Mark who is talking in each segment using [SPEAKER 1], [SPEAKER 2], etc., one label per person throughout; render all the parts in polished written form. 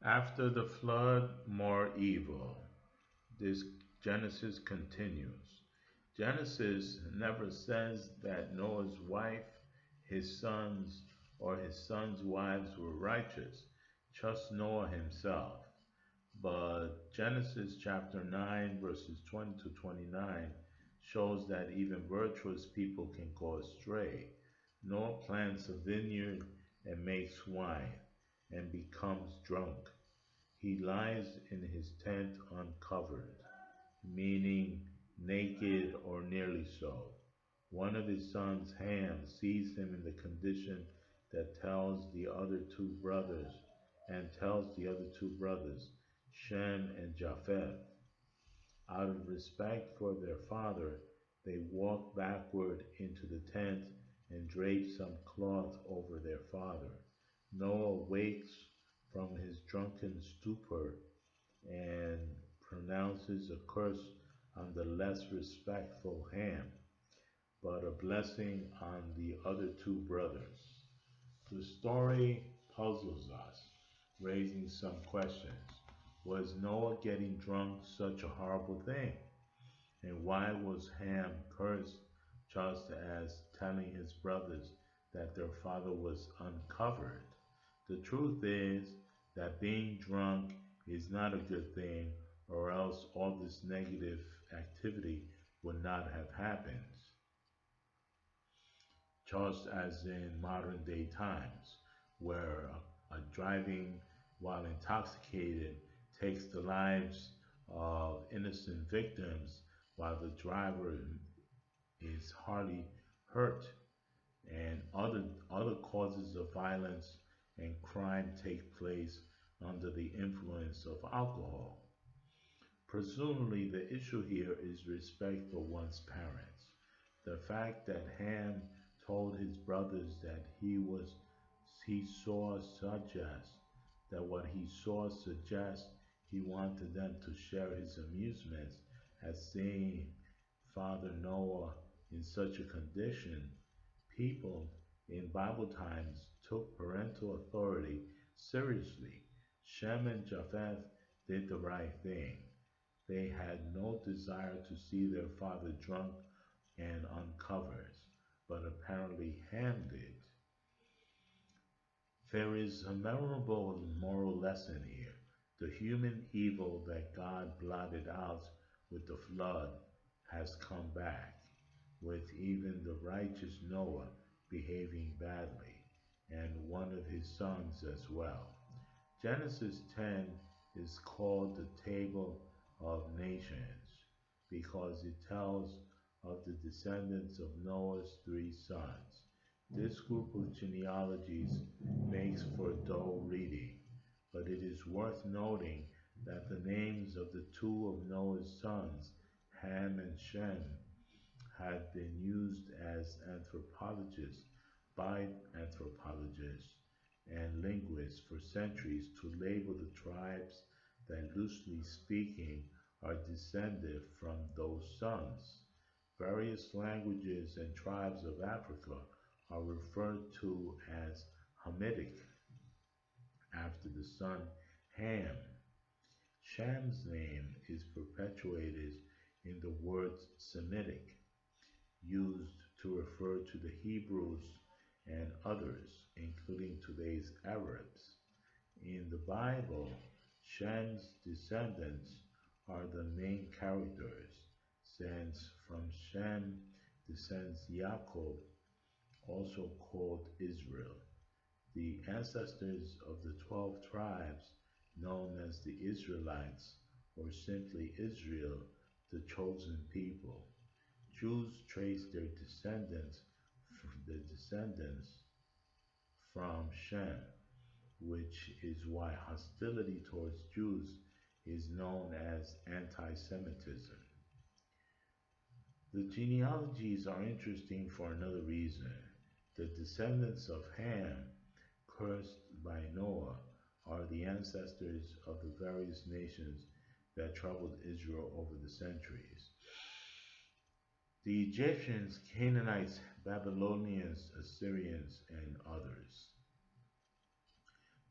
[SPEAKER 1] After the flood, more evil. This Genesis continues. Genesis never says that Noah's wife, his sons, or his sons' wives were righteous, just Noah himself. But Genesis chapter 9, verses 20 to 29 shows that even virtuous people can go astray. Noah plants a vineyard and makes wine and becomes drunk. He lies in his tent uncovered, meaning naked or nearly so. One of his sons, Ham, sees him in the condition that tells the other two brothers and tells the other two brothers, Shem and Japheth. Out of respect for their father, they walk backward into the tent and drape some cloth over their father. Noah wakes from his drunken stupor and pronounces a curse on the less respectful Ham, but a blessing on the other two brothers. The story puzzles us, raising some questions. Was Noah getting drunk such a horrible thing? And why was Ham cursed just as telling his brothers that their father was uncovered? The truth is that being drunk is not a good thing, or else all this negative activity would not have happened, just as in modern day times, where a driving while intoxicated takes the lives of innocent victims while the driver is hardly hurt, and other causes of violence and crime take place under the influence of alcohol. Presumably, the issue here is respect for one's parents. The fact that Ham told his brothers that he saw suggests that what he saw suggests he wanted them to share his amusements at seeing Father Noah in such a condition. People in Bible times took parental authority seriously. Shem and Japheth did the right thing. They had no desire to see their father drunk and uncovered, but apparently Ham did. There is a memorable moral lesson here. The human evil that God blotted out with the flood has come back, with even the righteous Noah behaving badly, and one of his sons as well. Genesis 10 is called the Table of Nations because it tells of the descendants of Noah's three sons. This group of genealogies makes for dull reading, but it is worth noting that the names of the two of Noah's sons, Ham and Shem, had been used as anthropologists by anthropologists and linguists for centuries to label the tribes that, loosely speaking, are descended from those sons. Various languages and tribes of Africa are referred to as Hamitic after the son Ham. Sham's name is perpetuated in the word Semitic, used to refer to the Hebrews and others, including today's Arabs. In the Bible, Shem's descendants are the main characters, since from Shem descends Jacob, also called Israel, the ancestors of the 12 tribes known as the Israelites, or simply Israel, the chosen people. Jews trace their descendants from Shem, which is why hostility towards Jews is known as anti-Semitism. The genealogies are interesting for another reason. The descendants of Ham, cursed by Noah, are the ancestors of the various nations that troubled Israel over the centuries. The Egyptians, Canaanites, Babylonians, Assyrians, and others.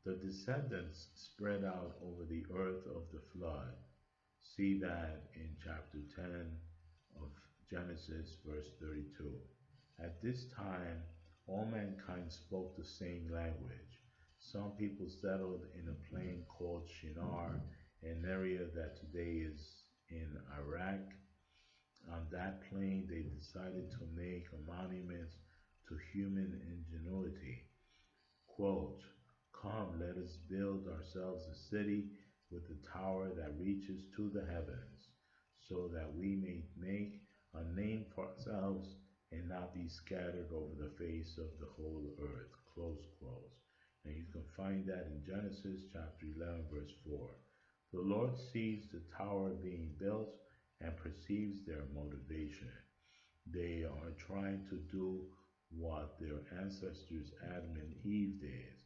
[SPEAKER 1] The descendants spread out over the earth of the flood. See that in chapter 10 of Genesis, verse 32. At this time, all mankind spoke the same language. Some people settled in a plain called Shinar, an area that today is in Iraq. On that plain, they decided to make a monument to human ingenuity. Quote, "Come, let us build ourselves a city with a tower that reaches to the heavens, so that we may make a name for ourselves and not be scattered over the face of the whole earth." Close quotes. And you can find that in Genesis chapter 11, verse 4. The Lord sees the tower being built and perceives their motivation. They are trying to do what their ancestors Adam and Eve did,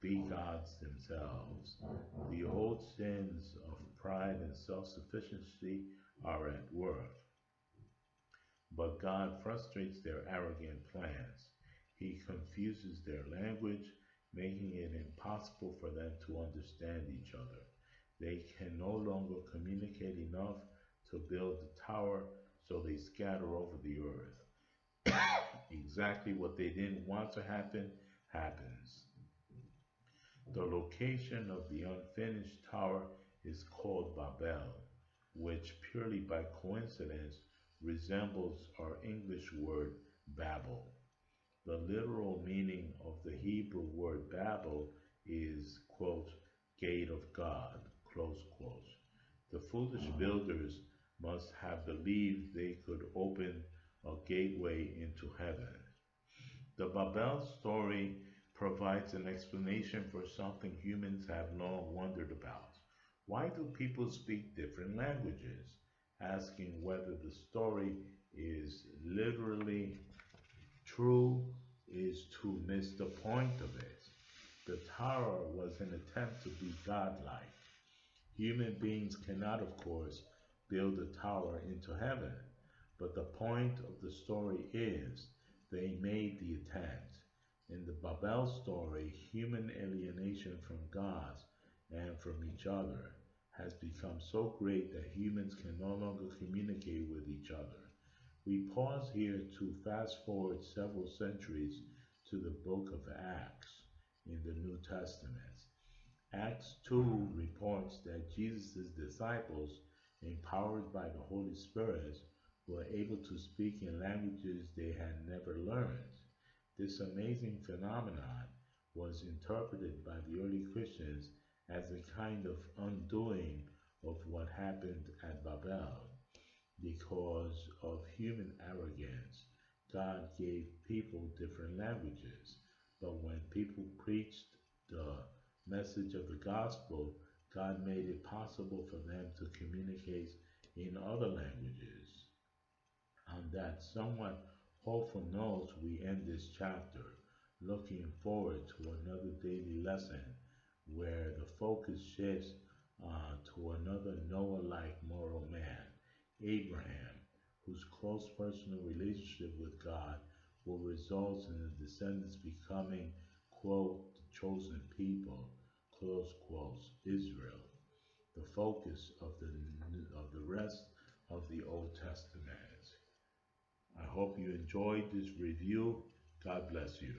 [SPEAKER 1] be gods themselves. The old sins of pride and self sufficiency are at work, but God frustrates their arrogant plans. He confuses their language, making it impossible for them to understand each other. They can no longer communicate enough to build the tower, so they scatter over the earth. Exactly what they didn't want to happen happens. The location of the unfinished tower is called Babel, which purely by coincidence resembles our English word Babel. The literal meaning of the Hebrew word Babel is, quote, "gate of God," close quotes. The foolish builders must have believed they could open a gateway into heaven. The Babel story provides an explanation for something humans have long wondered about. Why do people speak different languages? Asking whether the story is literally true is to miss the point of it. The tower was an attempt to be godlike. Human beings cannot, of course, build a tower into heaven, but the point of the story is they made the attempt. In the Babel story, human alienation from God and from each other has become so great that humans can no longer communicate with each other. We pause here to fast forward several centuries to the book of Acts in the New Testament. Acts 2 reports that Jesus' disciples, empowered by the Holy Spirit, were able to speak in languages they had never learned. This amazing phenomenon was interpreted by the early Christians as a kind of undoing of what happened at Babel. Because of human arrogance, God gave people different languages. But when people preached the message of the gospel, God made it possible for them to communicate in other languages. On that somewhat hopeful note, we end this chapter, looking forward to another daily lesson where the focus shifts to another Noah like moral man, Abraham, whose close personal relationship with God will result in the descendants becoming, quote, "the chosen people," close quotes, Israel, the focus of the rest of the Old Testament. I hope you enjoyed this review. God bless you.